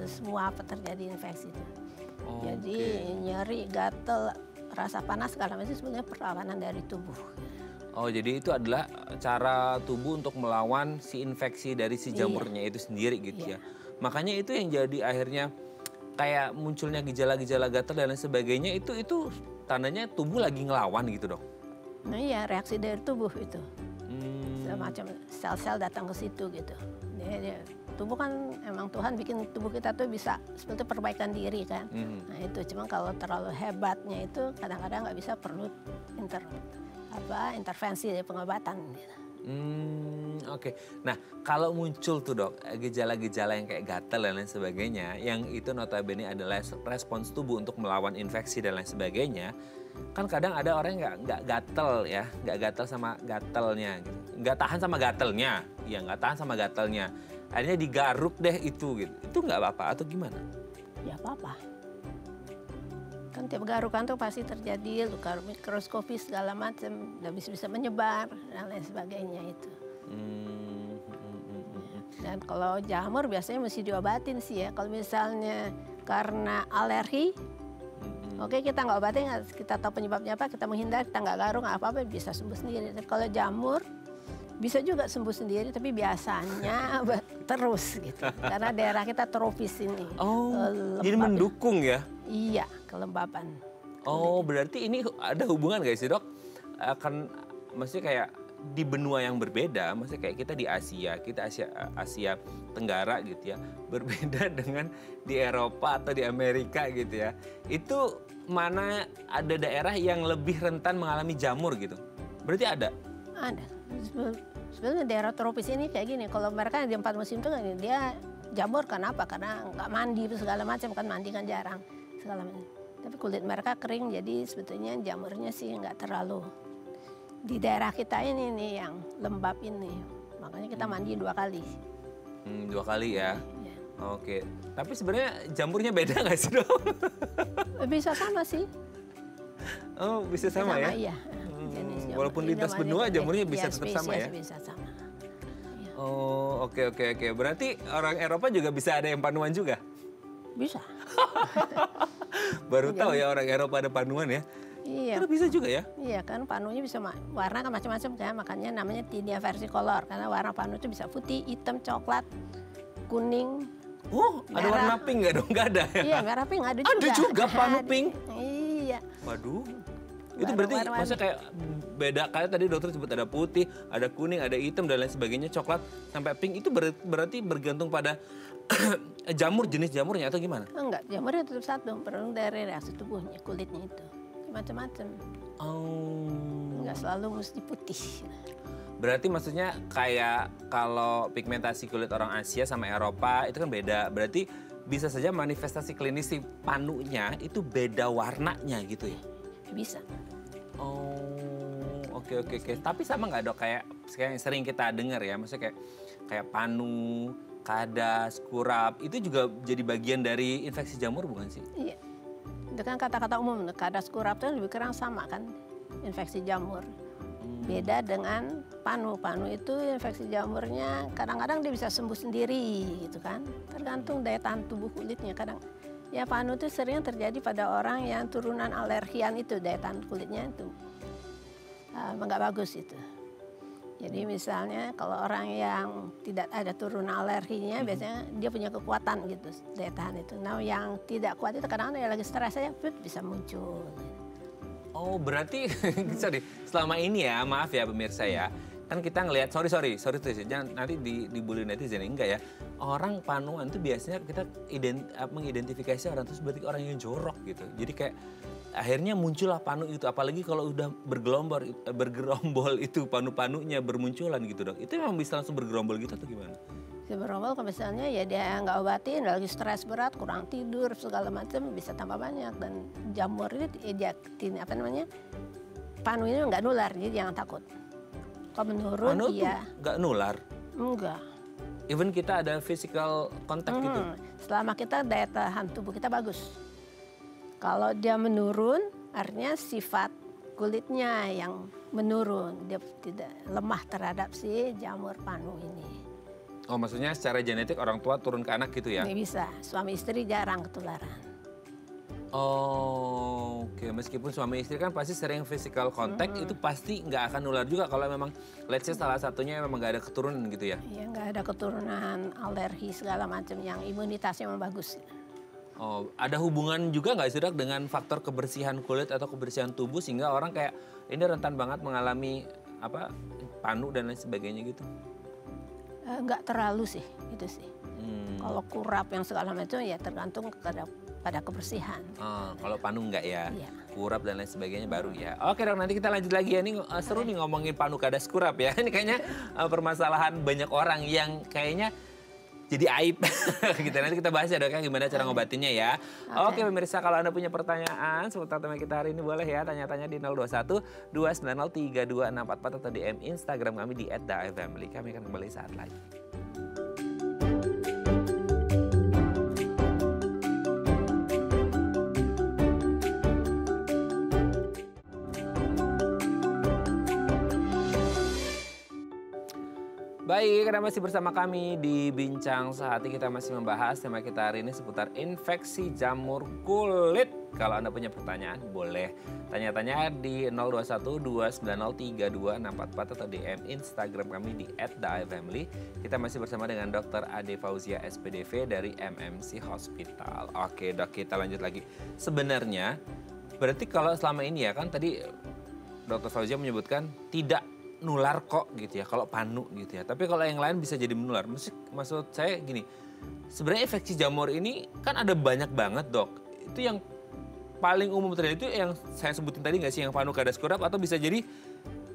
semua apa terjadi infeksi itu. Jadi nyeri, gatal, rasa panas segala macam sebenarnya perlawanan dari tubuh. Oh jadi itu adalah cara tubuh untuk melawan si infeksi dari si jamurnya itu sendiri gitu ya. Makanya itu yang jadi akhirnya kayak munculnya gejala-gejala gatal dan lain sebagainya itu tandanya tubuh lagi ngelawan gitu dok? Nah iya reaksi dari tubuh itu. Semacam sel-sel datang ke situ gitu. Tubuh kan emang Tuhan bikin tubuh kita tuh bisa seperti perbaikan diri kan. Nah itu cuma kalau terlalu hebatnya itu kadang-kadang nggak bisa perlu intervensi dari pengobatan. Gitu. Oke. Nah kalau muncul tuh dok gejala-gejala yang kayak gatal dan lain sebagainya, yang itu notabene adalah respons tubuh untuk melawan infeksi dan lain sebagainya, kan kadang ada orang yang nggak gatal ya, nggak gatal sama gatalnya, gitu. Nggak tahan sama gatalnya, ya nggak tahan sama gatalnya, akhirnya digaruk deh itu gitu. Itu nggak apa-apa atau gimana? Ya apa-apa. Kan tiap garukan tuh pasti terjadi luka mikroskopis segala macam, dan bisa menyebar dan lain sebagainya itu. Dan kalau jamur biasanya mesti diobatin sih ya. Kalau misalnya karena alergi, oke kita nggak obatin, kita tahu penyebabnya apa, kita menghindar, kita nggak garuk, nggak apa-apa bisa sembuh sendiri. Dan kalau jamur bisa juga sembuh sendiri, tapi biasanya terus gitu. Karena daerah kita tropis ini. Jadi mendukung ya? Iya, kelembapan. Oh, berarti ini ada hubungan gak sih dok? Maksudnya kayak di benua yang berbeda, maksudnya kayak kita di Asia, Asia Tenggara gitu ya, berbeda dengan di Eropa atau di Amerika gitu ya. Itu mana ada daerah yang lebih rentan mengalami jamur gitu? Berarti ada? Ada. Sebenarnya daerah tropis ini kayak gini, kalau mereka di 4 musim itu dia jamur kenapa? Karena nggak mandi segala macam, kan mandi kan jarang segala macam. Tapi kulit mereka kering, jadi sebetulnya jamurnya sih nggak terlalu. Di daerah kita ini nih yang lembab ini, makanya kita mandi 2 kali. 2 kali ya? Ya. Oke, tapi sebenarnya jamurnya beda nggak sih dok? Bisa sama sih. Oh bisa sama ya? Iya, jenisnya Walaupun lintas benua jamurnya bisa tetap sama ya? Bisa sama. Oh, oke. Berarti orang Eropa juga bisa ada yang panuan juga? Bisa. Baru tahu ya orang Eropa ada panuan ya? Iya. Karena bisa juga ya? Iya kan, panunya bisa warna kan macam-macam kan, makanya namanya tinea versicolor karena warna panu itu bisa putih, hitam, coklat, kuning. Oh, ada warna pink nggak dong? Nggak ada ya? Iya, merah pink ada juga. Ada juga panu pink? Iya. Waduh. Itu berarti maksudnya kayak beda, kayak tadi dokter sebut ada putih, ada kuning, ada hitam dan lain sebagainya, coklat sampai pink. Itu berarti bergantung pada jamur, jenis jamurnya atau gimana? Enggak, jamurnya tetap satu, bergantung dari reaksi tubuhnya, kulitnya itu. Macam-macam. Oh. Enggak selalu mesti putih. Berarti maksudnya kayak kalau pigmentasi kulit orang Asia sama Eropa itu kan beda. Berarti bisa saja manifestasi klinis si panunya itu beda warnanya gitu ya? Bisa. Oh, oke. Tapi sama nggak dok kayak yang sering kita dengar ya, maksudnya kayak panu, kadas, kurap, itu juga jadi bagian dari infeksi jamur bukan sih? Iya. Itu kan kata-kata umum, kadas kurap itu lebih kurang sama kan, infeksi jamur. Beda dengan panu. Panu itu infeksi jamurnya kadang-kadang dia bisa sembuh sendiri gitu kan. Tergantung daya tahan tubuh kulitnya. Kadang ya panu itu sering terjadi pada orang yang turunan alergian itu, daya tahan kulitnya itu nggak bagus itu. Jadi misalnya kalau orang yang tidak ada turunan alerginya biasanya dia punya kekuatan gitu daya tahan itu. Nah yang tidak kuat itu kadang-kadang ya lagi stres saja bisa muncul. Oh berarti, sorry, selama ini ya, maaf ya pemirsa ya, kan kita ngelihat, sorry tuh, jangan nanti dibully netizen, enggak ya. Orang panuan tuh biasanya kita mengidentifikasi orang itu sebagai orang yang jorok gitu. Jadi kayak akhirnya muncullah panu itu, apalagi kalau udah bergerombol itu panu-panunya bermunculan gitu dok. Itu memang bisa langsung bergerombol gitu atau gimana? Berobol kalau misalnya ya dia nggak obatin, lagi stres berat, kurang tidur segala macam bisa tambah banyak dan jamur ini panu ini nggak nular jadi jangan takut. Kalau menurun panu iya. Nggak nular? Enggak. Even kita ada physical contact gitu? Selama kita daya tahan tubuh kita bagus. Kalau dia menurun artinya sifat kulitnya yang menurun, dia tidak lemah terhadap si jamur panu ini. Oh maksudnya secara genetik orang tua turun ke anak gitu ya? Nggak bisa, suami istri jarang ketularan. Oh oke, meskipun suami istri kan pasti sering physical contact, itu pasti nggak akan nular juga kalau memang let's say salah satunya memang nggak ada keturunan gitu ya? Iya nggak ada keturunan alergi segala macam yang imunitasnya memang bagus. Oh ada hubungan juga nggak sih dok dengan faktor kebersihan kulit atau kebersihan tubuh sehingga orang kayak ini rentan banget mengalami panu dan lain sebagainya gitu? Nggak terlalu sih, itu sih. Kalau kurap yang segala macam ya tergantung pada kebersihan. Kalau panu enggak ya? Iya. Kurap dan lain sebagainya baru ya. Oke dok, nanti kita lanjut lagi ya. Ini seru nih ngomongin panu, kadas, kurap ya. Ini kayaknya permasalahan banyak orang yang kayaknya jadi aib. Gitu. Nanti kita bahas ya dok, gimana cara ngobatinnya ya. Oke pemirsa, kalau Anda punya pertanyaan seputar tema kita hari ini boleh ya tanya-tanya di 021 290 3264 atau DM Instagram kami di @daifamily. Kami akan kembali saat lagi. Baik, Anda masih bersama kami di Bincang Sehati. Kita masih membahas tema kita hari ini seputar infeksi jamur kulit. Kalau Anda punya pertanyaan, boleh tanya-tanya di 021 290 3264 atau DM Instagram kami di @daifamily. Kita masih bersama dengan Dr. Ade Fauzia SPDV dari MMC Hospital. Oke dok, kita lanjut lagi. Sebenarnya, berarti kalau selama ini ya kan tadi Dr. Fauzia menyebutkan tidak nular kok gitu ya kalau panu gitu ya. Tapi kalau yang lain bisa jadi menular. Maksud saya gini, sebenarnya infeksi jamur ini kan ada banyak banget dok. Itu yang paling umum terjadi itu yang saya sebutin tadi nggak sih, yang panu, kadas, kurap, atau bisa jadi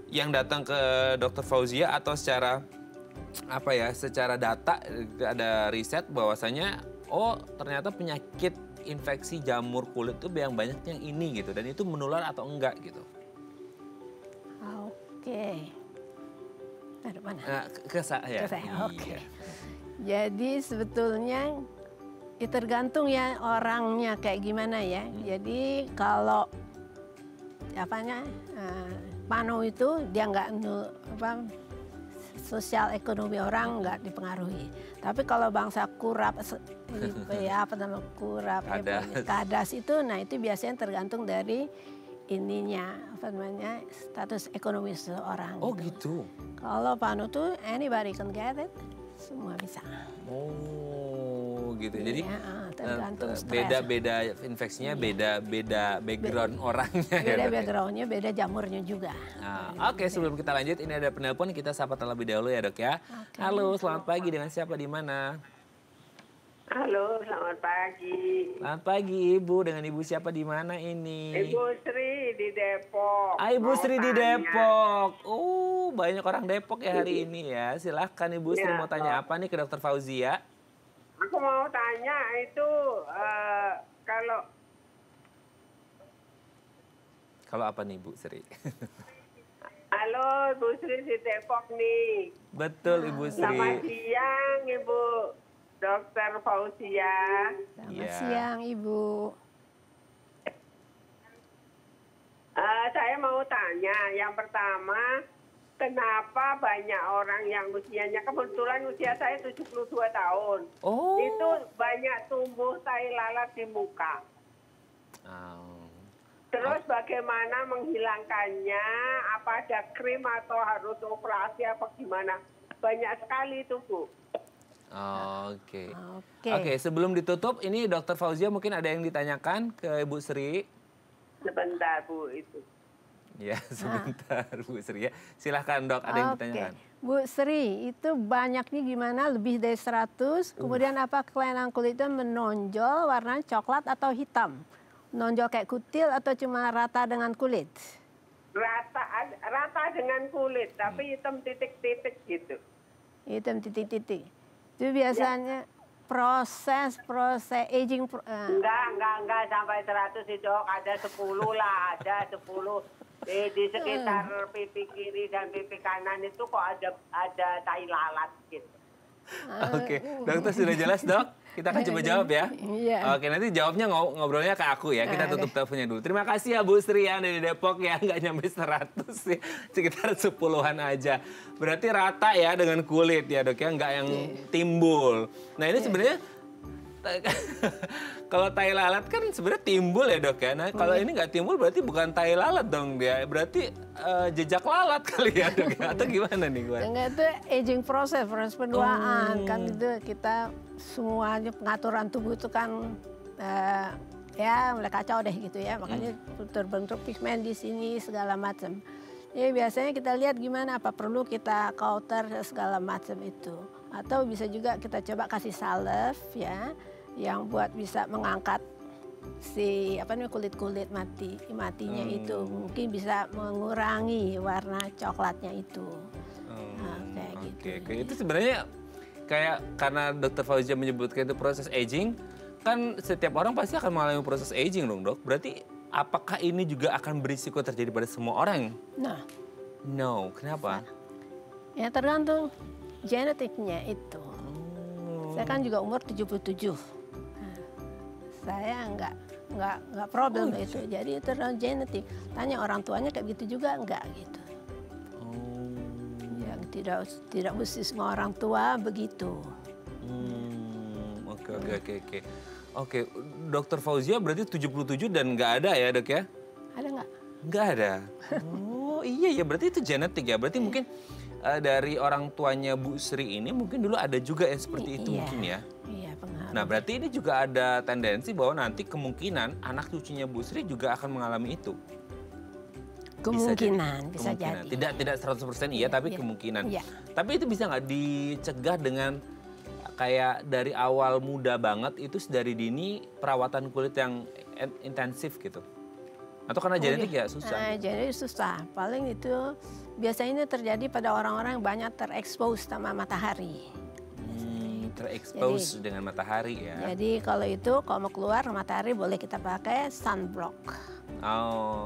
yang datang ke Dr. Fauzia atau secara secara data ada riset bahwasanya ternyata penyakit infeksi jamur kulit itu yang banyak yang ini gitu, dan itu menular atau enggak gitu. Oke. Ada mana? Ke saya. Oke. Jadi sebetulnya tergantung ya orangnya kayak gimana ya. Jadi kalau pano itu dia nggak sosial ekonomi orang nggak dipengaruhi. Tapi kalau bangsa kurap, ya apa namanya kurap, kadas itu, nah itu biasanya tergantung dari ininya apa namanya status ekonomi seseorang. Oh gitu. Kalau pano tuh anybody can get it, semua bisa. Oh gitu. Jadi tergantung beda-beda infeksinya, beda-beda background orangnya. Beda backgroundnya, beda jamurnya juga. Oke, sebelum kita lanjut, ini ada penelpon, kita sapa terlebih dahulu ya dok ya. Halo, selamat pagi, dengan siapa di mana? Halo, selamat pagi. Selamat pagi Ibu, dengan Ibu siapa di mana ini? Ibu Sri di Depok. Ibu Sri di Depok. Banyak orang Depok ya hari ini ya. Silahkan Ibu Sri mau tanya apa nih ke Dokter Fauzia? Aku mau tanya itu kalau apa nih Bu Sri? Halo, Ibu Sri di Depok nih. Betul Ibu Sri. Selamat siang Ibu Dokter Fauzia. Selamat siang Ibu. Saya mau tanya, yang pertama, kenapa banyak orang yang usianya, kebetulan usia saya 72 tahun. Itu banyak tumbuh tai lalat di muka. Terus bagaimana menghilangkannya? Apa ada krim atau harus operasi apa gimana? Banyak sekali itu Bu. Oke, sebelum ditutup, ini Dokter Fauzia mungkin ada yang ditanyakan ke Ibu Sri. Sebentar Bu itu. Ya, sebentar Bu Sri ya. Silahkan dok, ada yang ditanyakan. Bu Sri, itu banyaknya gimana? Lebih dari 100. Kemudian apa kelainan kulit itu menonjol warna coklat atau hitam? Menonjol kayak kutil atau cuma rata dengan kulit? Rata dengan kulit, tapi hitam titik-titik gitu. Hitam titik-titik. Itu biasanya proses aging. Enggak sampai 100 sih dok, ada 10 lah, ada 10. Di sekitar pipi kiri dan pipi kanan itu kok ada tai lalat gitu. Oke, dokter sudah jelas dok? Kita akan coba jawab ya. Oke, nanti jawabnya ngobrolnya ke aku ya. Kita tutup teleponnya dulu. Terima kasih ya Bu Sri ya dari Depok ya. Nggak nyampe 100 sih. Sekitar 10-an aja. Berarti rata ya dengan kulit ya dok ya. Nggak yang timbul. Nah ini sebenarnya kalau tai lalat kan sebenarnya timbul ya dok ya. Nah kalau ini nggak timbul berarti bukan tai lalat dong dia. Berarti jejak lalat kali ya dok ya. Atau gimana nih gue? Enggak, itu aging proses penuaan. Kan itu kita semuanya pengaturan tubuh itu kan ya mulai kacau deh gitu ya. Makanya terbentuk pigmen di sini segala macam. Ya biasanya kita lihat gimana, apa perlu kita counter segala macam itu. Atau bisa juga kita coba kasih salep ya, yang buat bisa mengangkat si kulit-kulit matinya itu, mungkin bisa mengurangi warna coklatnya itu. Kayak gitu. Oke. Itu sebenarnya kayak karena Dokter Fauzia menyebutkan itu proses aging, kan setiap orang pasti akan mengalami proses aging dong dok. Berarti apakah ini juga akan berisiko terjadi pada semua orang? No, kenapa? Ya tergantung genetiknya itu. Saya kan juga umur 77. Nah, saya nggak problem itu. Jadi itu genetik. Tanya orang tuanya kayak gitu juga enggak gitu. Yang tidak mesti semua orang tua begitu. Oke, Dokter Fauzia berarti 77 dan nggak ada ya dok ya? Ada nggak? Nggak ada. Iya ya, berarti itu genetik ya. Berarti mungkin dari orang tuanya Bu Sri ini mungkin dulu ada juga yang seperti itu mungkin ya. Iya, pengaruh. Nah berarti ini juga ada tendensi bahwa nanti kemungkinan anak cucunya Bu Sri juga akan mengalami itu. Kemungkinan bisa jadi. Tidak 100% iya, tapi kemungkinan. Tapi itu bisa nggak dicegah dengan kayak dari awal muda banget itu dari dini perawatan kulit yang intensif gitu? Atau karena genetik ya susah? Jadi susah. Paling itu biasanya ini terjadi pada orang-orang yang banyak terekspos sama matahari. Terekspos dengan matahari ya. Jadi kalau mau keluar matahari boleh kita pakai sunblock.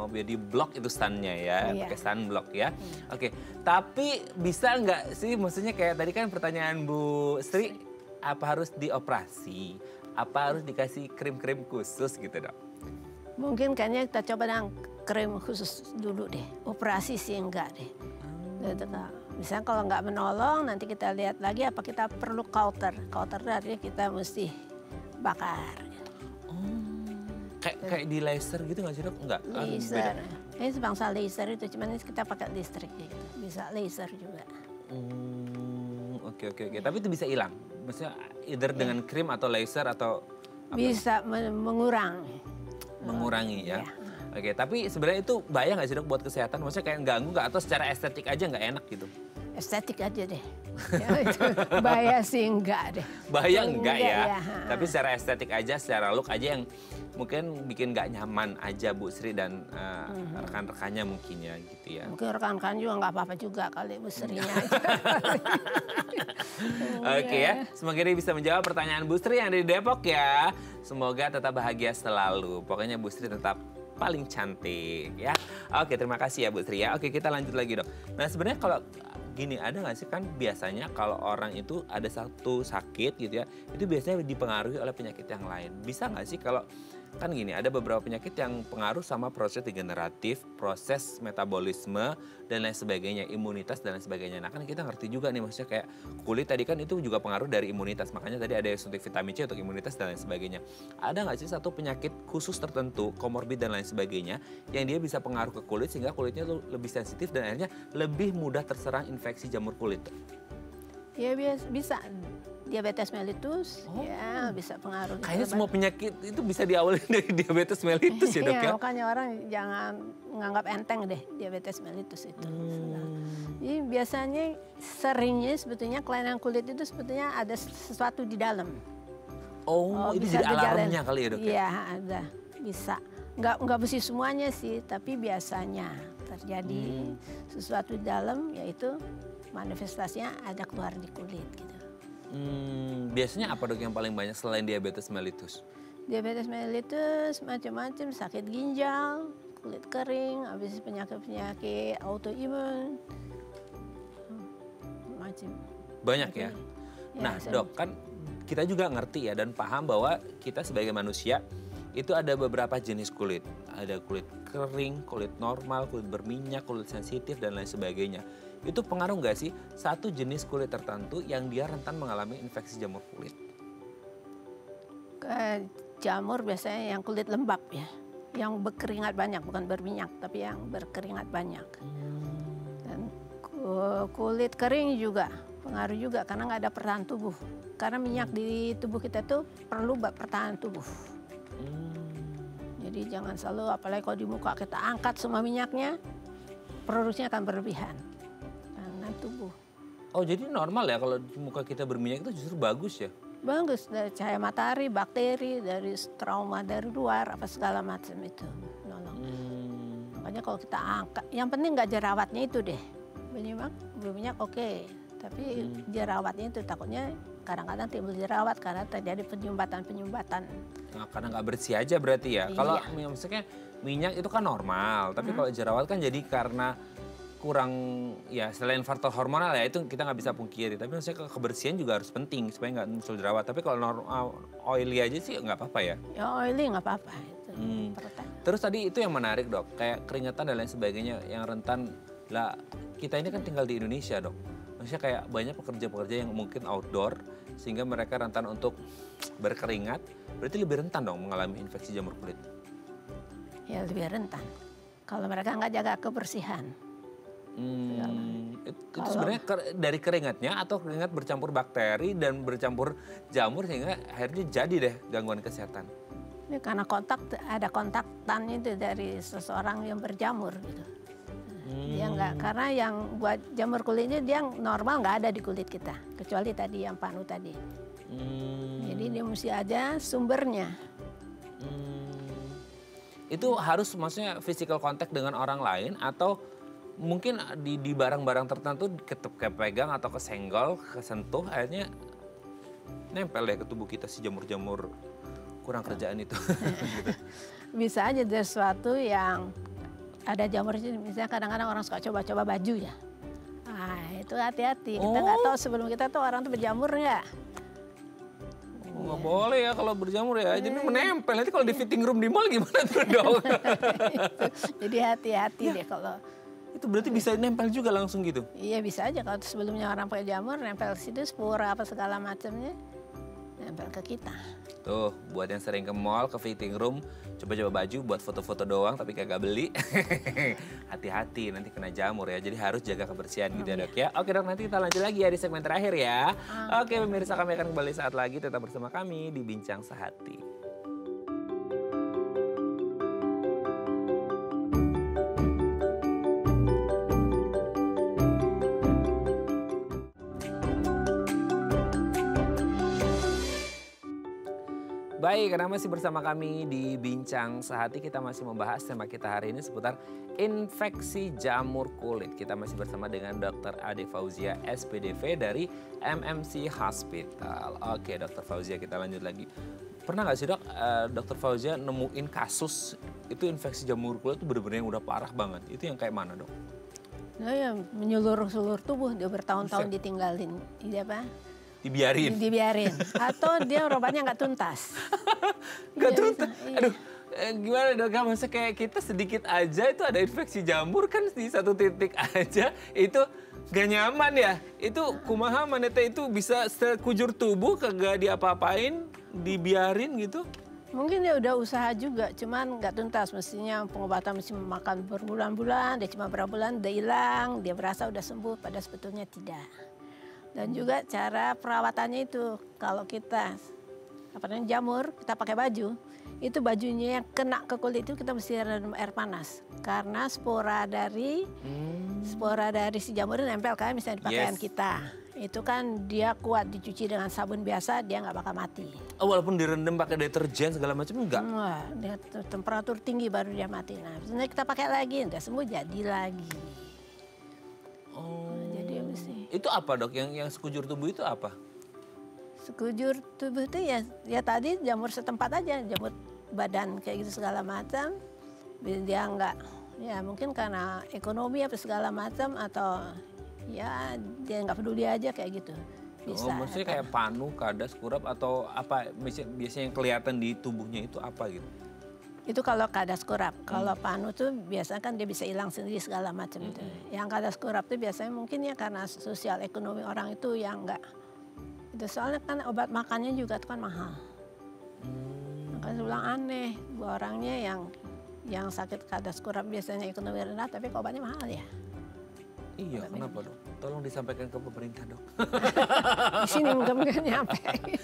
Biar di block itu sunnya ya, pakai sunblock ya. Oke, tapi bisa nggak sih, maksudnya kayak tadi kan pertanyaan Bu Sri, apa harus dioperasi? Apa harus dikasih krim-krim khusus gitu dok? Mungkin kayaknya kita coba krim khusus dulu deh. Operasi sih enggak deh. Misalnya kalau nggak menolong, nanti kita lihat lagi apa kita perlu cauter. Cauter artinya kita mesti bakar. Kayak di laser gitu nggak sih dok? Enggak? Laser. Ini sebangsa laser itu, cuman ini kita pakai listrik gitu. Bisa laser juga. Oke. Tapi itu bisa hilang? Maksudnya either dengan krim atau laser atau apa? Bisa mengurangi Ya. Oke, tapi sebenarnya itu bahaya nggak sih dok buat kesehatan? Maksudnya kayak ganggu nggak atau secara estetik aja nggak enak gitu? Estetik aja deh. Ya, bahaya sih enggak deh. Bahaya enggak ya. Tapi secara estetik aja, secara look aja yang mungkin bikin nggak nyaman aja Bu Sri dan rekan-rekannya mungkin ya gitu ya. Mungkin rekan-rekan juga nggak apa-apa juga kali Bu Srinya aja. Oke ya, semoga ini bisa menjawab pertanyaan Bu Sri yang ada di Depok ya. Semoga tetap bahagia selalu. Pokoknya Bu Sri tetap paling cantik ya. Oke, terima kasih ya Bu Sri ya. Oke, kita lanjut lagi dok. Nah sebenarnya kalau gini, ada nggak sih kan biasanya kalau orang itu ada satu sakit gitu ya, itu biasanya dipengaruhi oleh penyakit yang lain. Bisa nggak sih kalau kan gini, ada beberapa penyakit yang pengaruh sama proses degeneratif, proses metabolisme dan lain sebagainya, imunitas dan lain sebagainya. Nah kan kita ngerti juga nih maksudnya kayak kulit tadi kan itu juga pengaruh dari imunitas, makanya tadi ada yang suntik vitamin C untuk imunitas dan lain sebagainya. Ada nggak sih satu penyakit khusus tertentu, komorbid dan lain sebagainya, yang dia bisa pengaruh ke kulit sehingga kulitnya tuh lebih sensitif dan akhirnya lebih mudah terserang infeksi jamur kulit? Ya bisa. Diabetes mellitus, ya bisa pengaruh. Kayaknya semua penyakit itu bisa diawali dari diabetes mellitus ya dok ya? Makanya orang jangan menganggap enteng deh diabetes mellitus itu. Jadi biasanya seringnya sebetulnya kelainan kulit itu sebetulnya ada sesuatu di dalam. Itu jadi alarmnya kali ya dok? Iya ada, bisa. Nggak mesti semuanya sih, tapi biasanya terjadi sesuatu di dalam, yaitu manifestasinya ada keluar di kulit gitu. Biasanya apa dok yang paling banyak selain diabetes mellitus? Diabetes mellitus macam-macam, sakit ginjal, kulit kering, habis penyakit-penyakit autoimun, macam. Banyak ya? Nah dok, kan kita juga ngerti ya dan paham bahwa kita sebagai manusia itu ada beberapa jenis kulit. Ada kulit kering, kulit normal, kulit berminyak, kulit sensitif dan lain sebagainya. Itu pengaruh nggak sih satu jenis kulit tertentu yang dia rentan mengalami infeksi jamur kulit? Jamur biasanya yang kulit lembab ya, yang berkeringat banyak, bukan berminyak tapi yang berkeringat banyak. Dan kulit kering juga pengaruh juga karena nggak ada pertahanan tubuh. Karena minyak di tubuh kita tuh perlu pertahanan tubuh. Jadi jangan selalu, apalagi kalau di muka kita angkat semua minyaknya, produksinya akan berlebihan. Tubuh. Jadi normal ya kalau muka kita berminyak itu justru bagus ya? Bagus, dari cahaya matahari, bakteri, dari trauma dari luar, apa segala macam itu nolong. Makanya kalau kita angkat, yang penting nggak jerawatnya itu deh. Berminyak oke, tapi jerawatnya itu takutnya kadang-kadang timbul jerawat karena terjadi penyumbatan. Nah, karena nggak bersih aja berarti ya? Kalau maksudnya minyak itu kan normal, tapi kalau jerawat kan jadi karena kurang ya selain faktor hormonal ya itu kita nggak bisa pungkiri, tapi maksudnya kebersihan juga harus penting supaya nggak muncul jerawat. Tapi kalau oily aja sih nggak apa-apa ya? Ya oily nggak apa-apa. Terus tadi itu yang menarik dok, kayak keringetan dan lain sebagainya yang rentan lah. Kita ini kan tinggal di Indonesia dok, maksudnya kayak banyak pekerja-pekerja yang mungkin outdoor sehingga mereka rentan untuk berkeringat, berarti lebih rentan dong mengalami infeksi jamur kulit. Ya lebih rentan kalau mereka nggak jaga kebersihan. Itu sebenarnya dari keringatnya atau keringat bercampur bakteri dan bercampur jamur sehingga akhirnya jadi deh gangguan kesehatan. Ini karena ada kontaktan itu dari seseorang yang berjamur gitu. Dia nggak, karena yang buat jamur kulitnya dia normal nggak ada di kulit kita, kecuali tadi yang panu tadi. Jadi dia mesti ada sumbernya. Itu harus maksudnya physical contact dengan orang lain atau mungkin di barang-barang tertentu kepegang atau kesenggol, kesentuh, akhirnya nempel deh ke tubuh kita si jamur-jamur kurang kerjaan itu. Gitu. Bisa aja dari sesuatu yang ada jamur, misalnya kadang-kadang orang suka coba-coba baju ya. Nah itu hati-hati, kita nggak tahu sebelum kita tuh orang tuh berjamur nggak. nggak boleh ya kalau berjamur ya. Jadi menempel. Nanti kalau di fitting room di mall gimana tuh dok? Jadi hati-hati deh kalau. Itu berarti bisa nempel juga langsung gitu? Iya bisa aja kalau sebelumnya orang pakai jamur nempel ke situ spora apa segala macamnya nempel ke kita. Tuh buat yang sering ke mall, ke fitting room, coba-coba baju buat foto-foto doang tapi kagak beli. Hati-hati nanti kena jamur ya. Jadi harus jaga kebersihan gitu ya dok ya. Oke dok, nanti kita lanjut lagi ya di segmen terakhir ya. Oke pemirsa, kami akan kembali saat lagi. Tetap bersama kami di Bincang Sehati. Baik, karena masih bersama kami di Bincang Sehati, kita masih membahas tema kita hari ini seputar infeksi jamur kulit. Kita masih bersama dengan Dr. Ade Fauzia, SPDV dari MMC Hospital. Oke, Dr. Fauzia, kita lanjut lagi. Pernah nggak sih dok, Dr. Fauzia nemuin kasus itu infeksi jamur kulit itu benar-benar yang udah parah banget? Itu yang kayak mana dok? Nah ya menyeluruh seluruh tubuh, dia bertahun-tahun ditinggalin. Dia apa? Dibiarin. Atau dia obatnya nggak tuntas. Nggak tuntas? Aduh, gimana dok? Masa kayak kita sedikit aja itu ada infeksi jamur kan di satu titik aja itu gak nyaman ya? Itu kumaha manete itu bisa sekujur tubuh kagak diapa-apain, dibiarin gitu? Mungkin dia udah usaha juga, cuman nggak tuntas. Mestinya pengobatan mesti makan berbulan-bulan, dia cuma berapa bulan udah hilang, dia berasa udah sembuh, padahal sebetulnya tidak. Dan juga cara perawatannya itu, kalau kita jamur, kita pakai baju, itu bajunya yang kena ke kulit itu kita mesti rendam air panas. Karena spora dari si jamur itu nempel kan, misalnya di pakaian kita. Itu kan dia kuat, dicuci dengan sabun biasa, dia nggak bakal mati. Oh, walaupun direndam pakai deterjen segala macam enggak? Wah, dia temperatur tinggi baru dia mati. Nah, sebenarnya kita pakai lagi, udah sembuh jadi lagi. Itu apa dok? Yang sekujur tubuh itu apa? Sekujur tubuh itu ya tadi jamur setempat aja, jamur badan kayak gitu segala macam. Dia enggak, ya mungkin karena ekonomi apa segala macam atau ya dia nggak peduli aja kayak gitu. Bisa. Maksudnya kayak panu, kadas, kurap atau apa? Biasanya yang kelihatan di tubuhnya itu apa gitu? Itu kalau kadas kurap. Kalau panu tuh biasanya kan dia bisa hilang sendiri segala macam itu. Yang kadas kurap tuh biasanya mungkin ya karena sosial ekonomi orang itu yang enggak. Itu soalnya kan obat makannya juga tuh kan mahal. Maka bilang aneh, orangnya yang sakit kadas kurap biasanya ekonomi rendah tapi obatnya mahal ya. Iya, kenapa dok? Tolong disampaikan ke pemerintah dok. Di sini mudah-mudahan nyampe.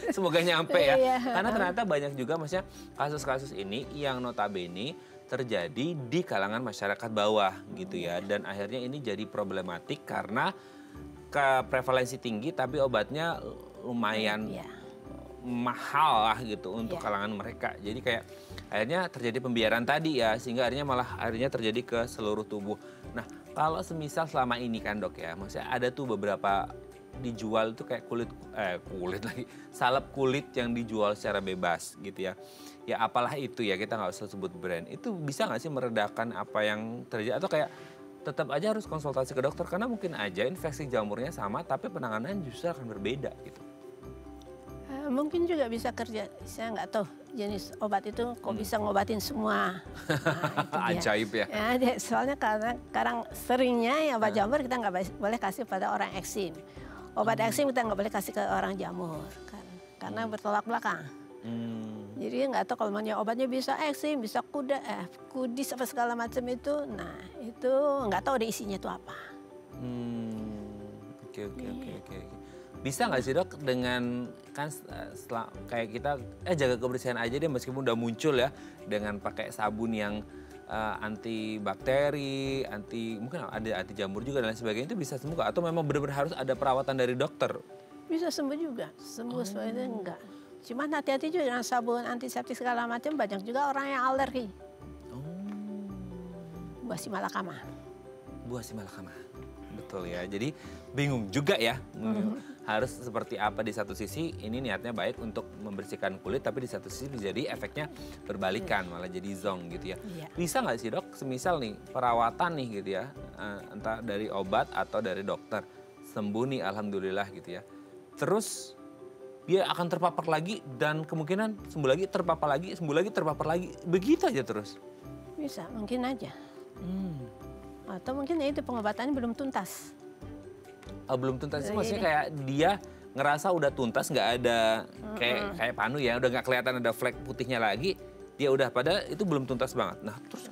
Semoga nyampe ya. Iya. Karena ternyata banyak juga maksudnya kasus-kasus ini yang notabene terjadi di kalangan masyarakat bawah gitu ya. Dan akhirnya ini jadi problematik karena prevalensi tinggi tapi obatnya lumayan mahal lah gitu untuk kalangan mereka. Jadi kayak akhirnya terjadi pembiaran tadi ya, sehingga akhirnya terjadi ke seluruh tubuh. Nah, kalau semisal selama ini kan dok ya, maksudnya ada tuh beberapa dijual tuh kayak salep kulit yang dijual secara bebas gitu ya. Ya apalah itu ya, kita nggak usah sebut brand. Itu bisa nggak sih meredakan apa yang terjadi atau kayak tetap aja harus konsultasi ke dokter karena mungkin aja infeksi jamurnya sama tapi penanganan justru akan berbeda gitu. Mungkin juga bisa kerja, saya nggak tahu jenis obat itu kok bisa ngobatin semua. Nah, ajaib ya. Soalnya karena sekarang seringnya ya obat jamur kita nggak boleh kasih pada orang eksim. Obat eksim kita nggak boleh kasih ke orang jamur kan, karena bertolak belakang. Jadi nggak tahu kalau maunya obatnya bisa eksim, bisa kudis apa segala macam itu. Nah itu nggak tahu ada isinya itu apa. Oke. Bisa nggak sih dok dengan kan kayak kita jaga kebersihan aja deh meskipun udah muncul ya dengan pakai sabun yang anti bakteri, mungkin ada anti jamur juga dan lain sebagainya, itu bisa sembuh atau memang benar-benar harus ada perawatan dari dokter? Bisa sembuh juga, sebenarnya enggak. Cuman hati-hati juga dengan sabun antiseptik segala macam, banyak juga orang yang alergi. Buah simalakama. Betul ya, jadi bingung juga ya. Harus seperti apa di satu sisi ini niatnya baik untuk membersihkan kulit tapi di satu sisi jadi efeknya berbalikan malah jadi zong gitu ya. Bisa nggak sih dok semisal nih perawatan nih gitu ya entah dari obat atau dari dokter sembuh nih alhamdulillah gitu ya. Terus dia akan terpapar lagi dan kemungkinan sembuh lagi, terpapar lagi, sembuh lagi, terpapar lagi. Begitu aja terus. Bisa, mungkin aja. Atau mungkin ya itu pengobatannya belum tuntas. Belum tuntas, maksudnya kayak dia ngerasa udah tuntas, nggak ada kayak Panu ya, udah nggak kelihatan ada flek putihnya lagi. Dia udah, pada itu belum tuntas banget. Nah terus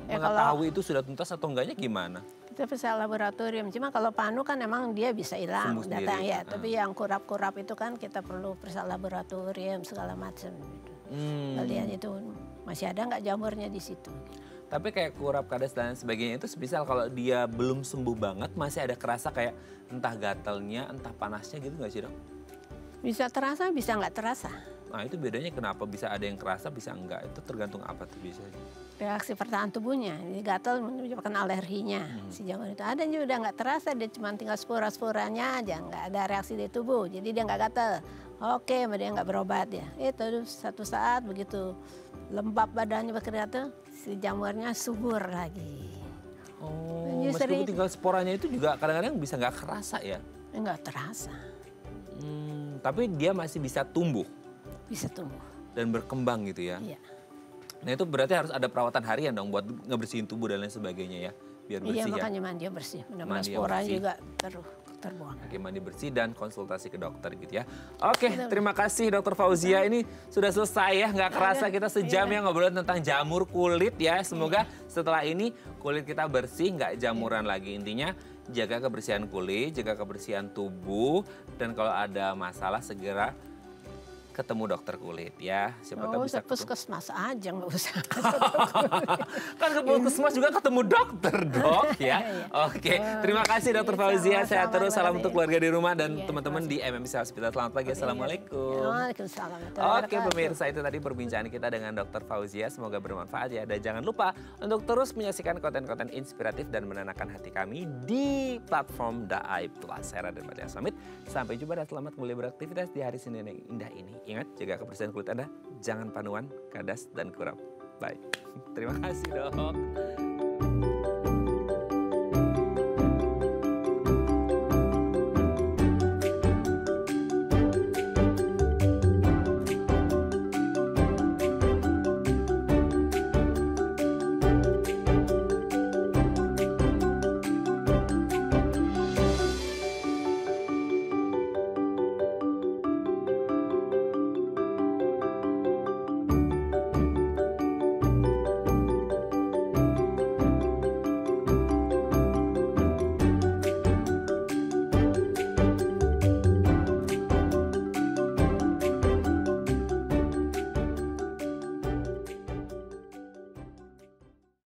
mengetahui itu sudah tuntas atau enggaknya gimana? Kita periksa laboratorium. Cuma kalau Panu kan emang dia bisa hilang datang ya. Tapi yang kurap-kurap itu kan kita perlu periksa laboratorium segala macam. Gitu. Kalian itu masih ada nggak jamurnya di situ? Tapi kayak kurap, kades dan sebagainya itu semisal kalau dia belum sembuh banget masih ada kerasa kayak entah gatalnya, entah panasnya gitu nggak sih dok? Bisa terasa, bisa nggak terasa. Nah itu bedanya kenapa bisa ada yang kerasa, bisa enggak? Itu tergantung apa tuh biasanya? Reaksi pertahanan tubuhnya, jadi gatal menyebabkan alerginya. Si jamur itu ada juga udah nggak terasa, dia cuma tinggal spora-sporanya aja, nggak ada reaksi di tubuh, jadi dia nggak gatal. Oke, dia nggak berobat ya. Itu satu saat begitu lembab badannya bekerja tuh, si jamurnya subur lagi. Oh, meskipun tinggal sporanya itu juga kadang-kadang bisa nggak kerasa ya? Nggak terasa. Tapi dia masih bisa tumbuh? Bisa tumbuh. Dan berkembang gitu ya? Iya. Nah itu berarti harus ada perawatan harian dong buat ngebersihin tubuh dan lain sebagainya ya? Biar bersih ya? Iya, makanya mandi bersih. Mudah-mudahan sporanya juga terbuang. Oke, mandi bersih dan konsultasi ke dokter gitu ya. Oke, terima kasih Dokter Fauzia. Ini sudah selesai ya, nggak kerasa kita sejam ya ngobrol tentang jamur kulit ya. Semoga setelah ini kulit kita bersih, nggak jamuran lagi. Intinya jaga kebersihan kulit, jaga kebersihan tubuh. Dan kalau ada masalah segera ketemu dokter kulit ya. Siapa tahu bisa puskesmas aja, nggak usah. Kan ke puskesmas juga ketemu dokter dok ya. Oke, terima kasih Dokter Fauzia. Sehat terus, salam untuk keluarga di rumah dan teman-teman di MMC Hospital. Selamat pagi, assalamualaikum. Waalaikumsalam. Oke pemirsa, itu tadi perbincangan kita dengan Dokter Fauzia. Semoga bermanfaat ya. Dan jangan lupa untuk terus menyaksikan konten-konten inspiratif dan menenangkan hati kami di platform Daai Plus. Saya Raden Badia Samit. Sampai jumpa dan selamat kembali beraktivitas di hari Senin yang indah ini. Ingat, jaga kebersihan kulit Anda, jangan panuan, kadas, dan kurap. Bye. Terima kasih dok.